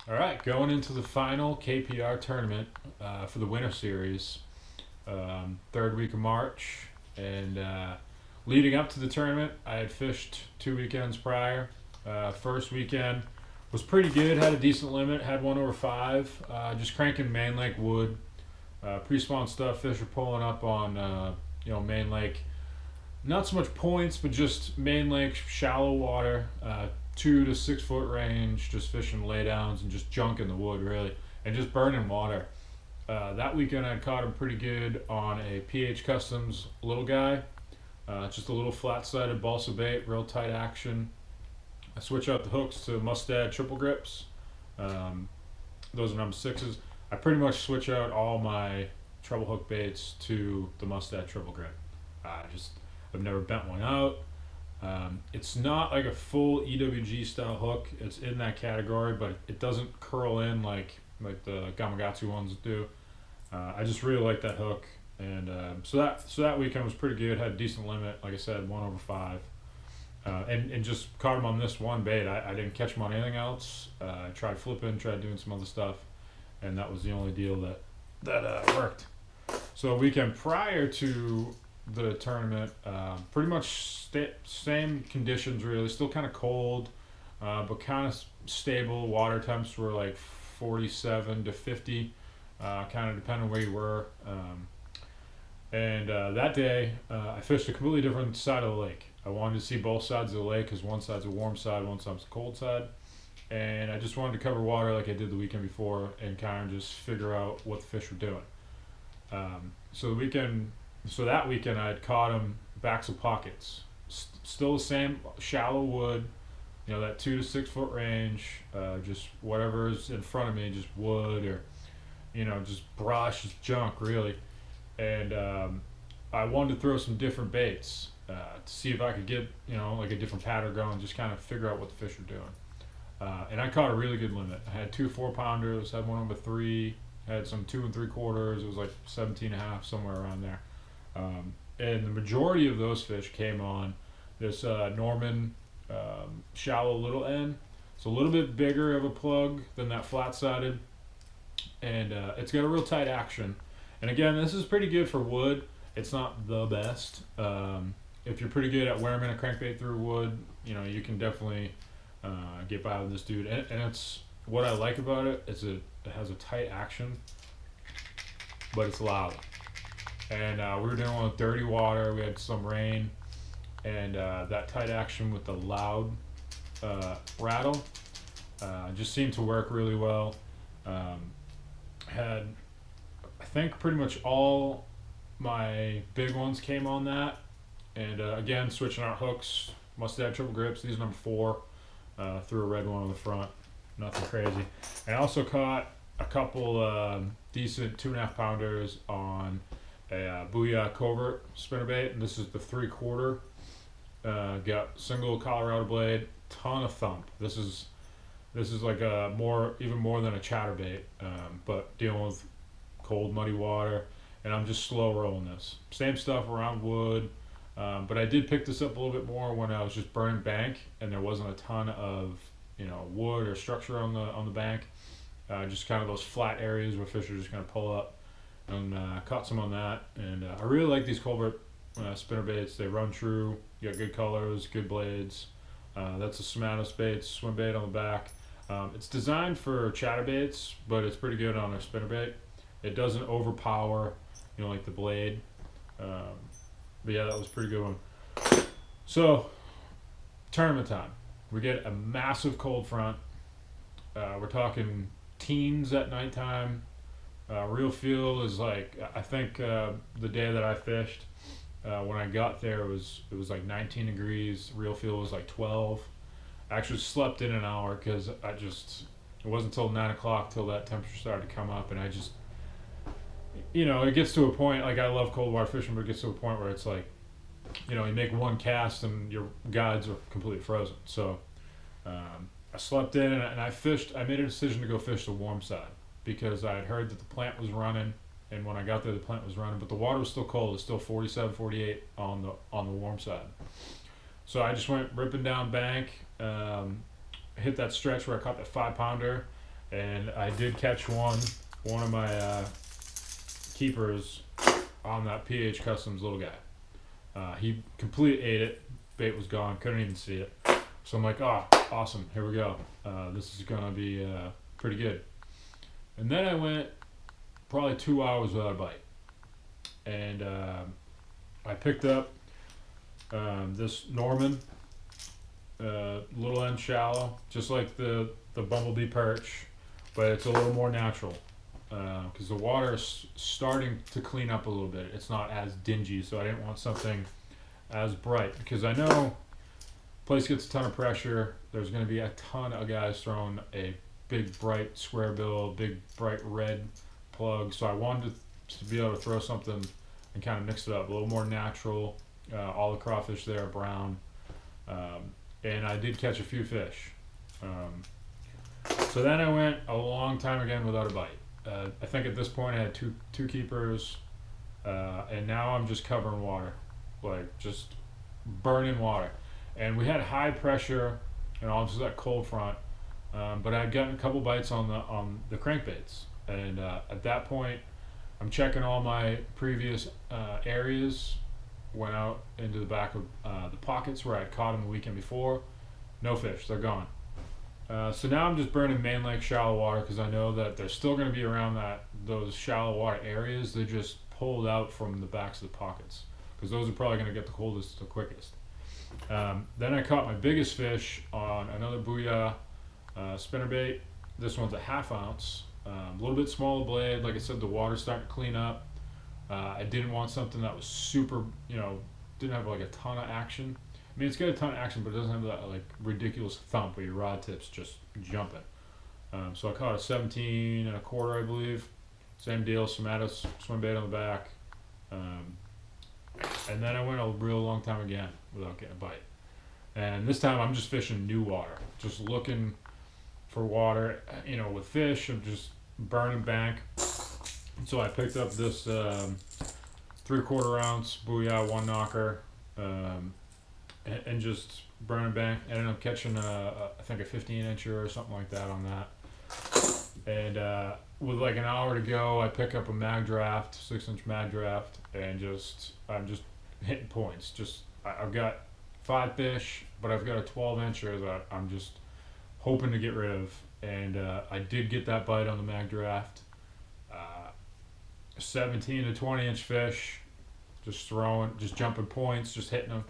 All right, going into the final KPR tournament for the Winter Series, third week of March, and leading up to the tournament, I had fished 2 weekends prior. First weekend was pretty good, had a decent limit, had one over five, just cranking main lake wood, pre-spawn stuff. Fish are pulling up on main lake, not so much points, but just main lake, shallow water, 2 to 6 foot range, just fishing laydowns and just junk in the wood, really, and just burning water. That weekend, I caught him pretty good on a PH Customs little guy, just a little flat-sided balsa bait, real tight action. I switch out the hooks to Mustad triple grips. Um, those are number sixes. I pretty much switch out all my treble hook baits to the Mustad triple grip. Just I've never bent one out. It's not like a full EWG style hook. It's in that category, but it doesn't curl in like the Gamakatsu ones do. I just really like that hook, and so that weekend was pretty good. Had a decent limit, like I said, one over five, and just caught him on this one bait. I didn't catch him on anything else. I tried flipping, tried doing some other stuff, and that was the only deal that worked. So a weekend prior to the tournament, pretty much same conditions really. Still kind of cold, but kind of stable. Water temps were like 47 to 50, kind of depending where you were. And that day, I fished a completely different side of the lake. I wanted to see both sides of the lake because one side's a warm side, one side's a cold side. And I just wanted to cover water like I did the weekend before and kind of just figure out what the fish were doing. So that weekend I had caught them backs of pockets, still the same shallow wood, that 2 to 6 foot range, just whatever's in front of me, just wood or just brush, just junk really. And I wanted to throw some different baits to see if I could get like a different pattern going, just kind of figure out what the fish were doing. And I caught a really good limit. I had 2 4-pounders, had one over three, had some 2 3/4. It was like 17 and a half, somewhere around there. And the majority of those fish came on this Norman shallow little end. It's a little bit bigger of a plug than that flat-sided, and it's got a real tight action. And again, this is pretty good for wood. It's not the best. If you're pretty good at wearing a crankbait through wood, you can definitely get by with this dude. And it's what I like about it. It has a tight action, but it's loud. And we were dealing with dirty water. We had some rain, and that tight action with the loud rattle just seemed to work really well. Had I think pretty much all my big ones came on that, and again switching out hooks. Mustad triple grips. These are number four. Threw a red one on the front. Nothing crazy. And I also caught a couple decent 2.5-pounders on a Booyah covert spinnerbait, and this is the 3/4. Got single Colorado blade, ton of thump. This is like even more than a chatterbait, but dealing with cold muddy water, and I'm just slow rolling this. Same stuff around wood, but I did pick this up a little bit more when I was just burning bank, and there wasn't a ton of wood or structure on the bank. Just kind of those flat areas where fish are just going to pull up. And caught some on that, and I really like these culvert spinner baits. They run true. You got good colors, good blades. That's a Shimano baits, swim bait on the back. It's designed for chatterbaits, but it's pretty good on a spinner bait. It doesn't overpower, like the blade. But yeah, that was a pretty good one. So, tournament time. We get a massive cold front. We're talking teens at nighttime. Real feel is like, I think the day that I fished, when I got there it was like 19 degrees. Real feel was like 12. I actually slept in an hour because it wasn't until 9 o'clock till that temperature started to come up, and I just it gets to a point, like I love cold water fishing, but it gets to a point where it's like you make one cast and your guides are completely frozen. So I slept in, and I fished. I made a decision to go fish the warm side because I had heard that the plant was running, and when I got there the plant was running, but the water was still cold. It's still 47, 48 on the warm side. So I just went ripping down bank, hit that stretch where I caught that 5-pounder, and I did catch one of my keepers on that PH Customs little guy. He completely ate it. Bait was gone. Couldn't even see it. So I'm like, oh, awesome. Here we go. This is gonna be pretty good. And then I went probably 2 hours without a bite, and I picked up this Norman, little end shallow, just like the bumblebee perch, but it's a little more natural because the water is starting to clean up a little bit. It's not as dingy, so I didn't want something as bright because I know place gets a ton of pressure. There's going to be a ton of guys throwing a big bright square bill, big bright red plug. So I wanted to be able to throw something and kind of mix it up, a little more natural. All the crawfish there are brown, and I did catch a few fish. So then I went a long time again without a bite. I think at this point I had two keepers, and now I'm just covering water, like just burning water. And we had high pressure and all just that cold front, but I had gotten a couple bites on the crankbaits, and at that point I'm checking all my previous areas. Went out into the back of the pockets where I'd caught them the weekend before. No fish, they're gone. So now I'm just burning main lake shallow water because I know that they're still going to be around those shallow water areas. They just pulled out from the backs of the pockets because those are probably going to get the coldest the quickest. Then I caught my biggest fish on another Booyah spinnerbait. This one's a 1/2 ounce, a little bit smaller blade. Like I said, the water's starting to clean up. I didn't want something that was super, didn't have like a ton of action. I mean, it's got a ton of action, but it doesn't have that like ridiculous thump where your rod tip's just jumping. So I caught a 17 1/4, I believe. Same deal, Somatis swim bait on the back. And then I went a real long time again without getting a bite. And this time I'm just fishing new water, just looking for water. With fish, I'm just burning bank. So I picked up this 3/4 ounce Booyah 1-knocker and just burning bank. I ended up catching I think a 15-incher or something like that on that. And with like an hour to go, I pick up a mag draft, 6-inch mag draft, and I'm just hitting points. I've got 5 fish, but I've got a 12-incher that I'm just hoping to get rid of. And I did get that bite on the mag draft. 17 to 20-inch fish, just jumping points, just hitting them,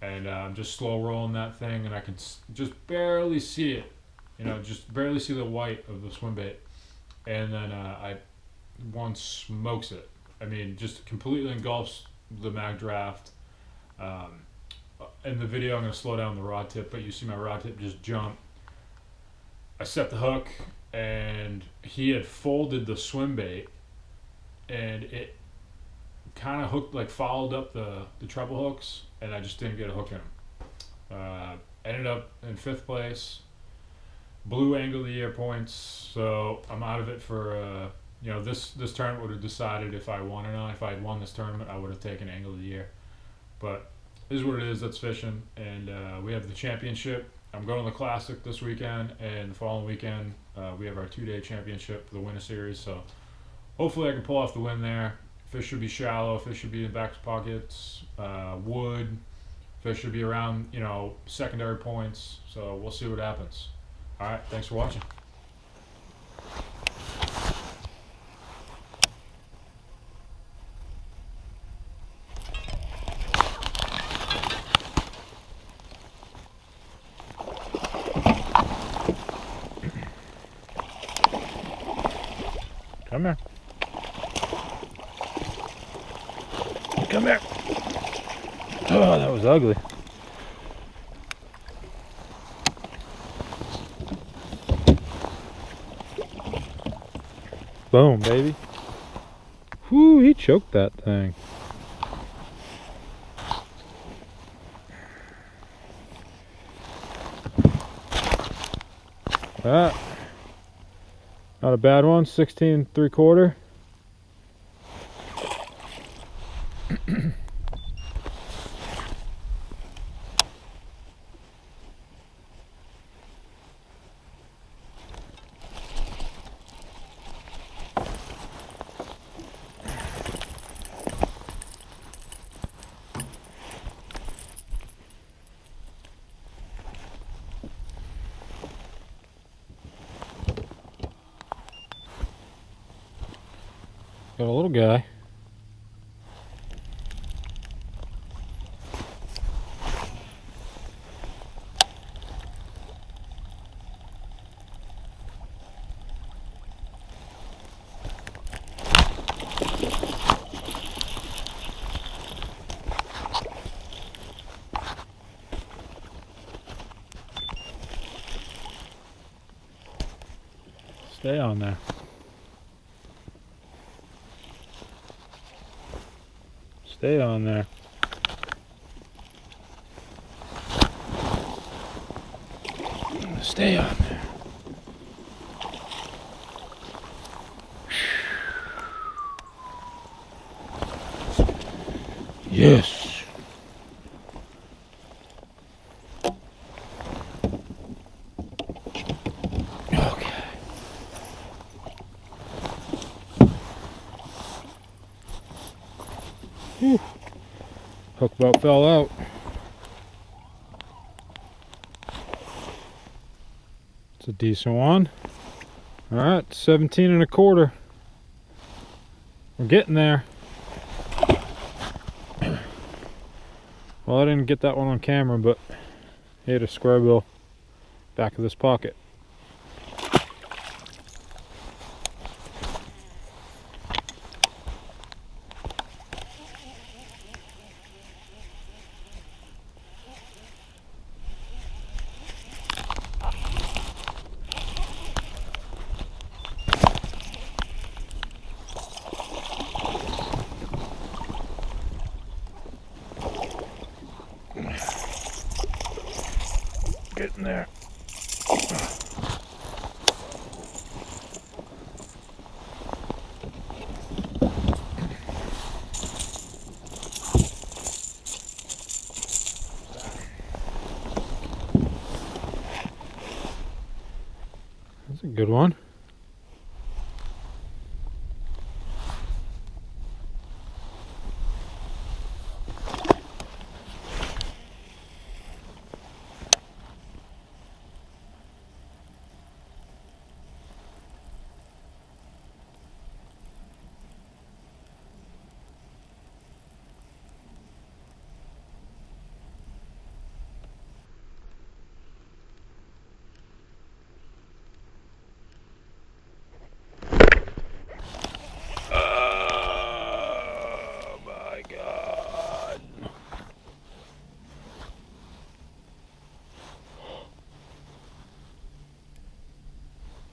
and I'm just slow rolling that thing, and I can just barely see it, just barely see the white of the swim bait, and then one smokes it. I mean, just completely engulfs the mag draft. In the video, I'm going to slow down the rod tip, but you see my rod tip just jump. I set the hook, and he had folded the swim bait, and it kind of followed up the treble hooks, and I just didn't get a hook in him. Ended up in 5th place, blue angle of the year points, so I'm out of it for this tournament would have decided if I won or not. If I had won this tournament, I would have taken angle of the year, but this is what it is. That's fishing, and we have the championship. I'm going to the Classic this weekend, and the following weekend we have our 2-day championship for the winter series, so hopefully I can pull off the win there. Fish should be shallow. Fish should be in back pockets. Wood. Fish should be around, secondary points. So we'll see what happens. All right. Thanks for watching. Come here. Come here. Oh, that was ugly. Boom, baby. Whoo, he choked that thing. Ah, not a bad one, 16 3/4. Got a little guy. Stay on there. Stay on there. Stay on there. Yes. Okay. Whew. Hook about fell out. It's a decent one. All right, 17 and a quarter. We're getting there. Well, I didn't get that one on camera, but he had a square bill back of this pocket. Getting there. That's a good one.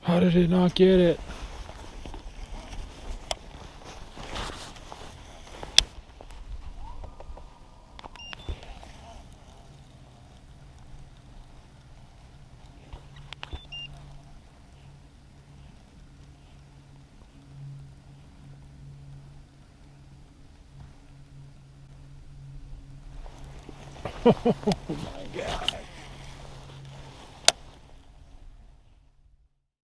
How did it not get it? Oh my God.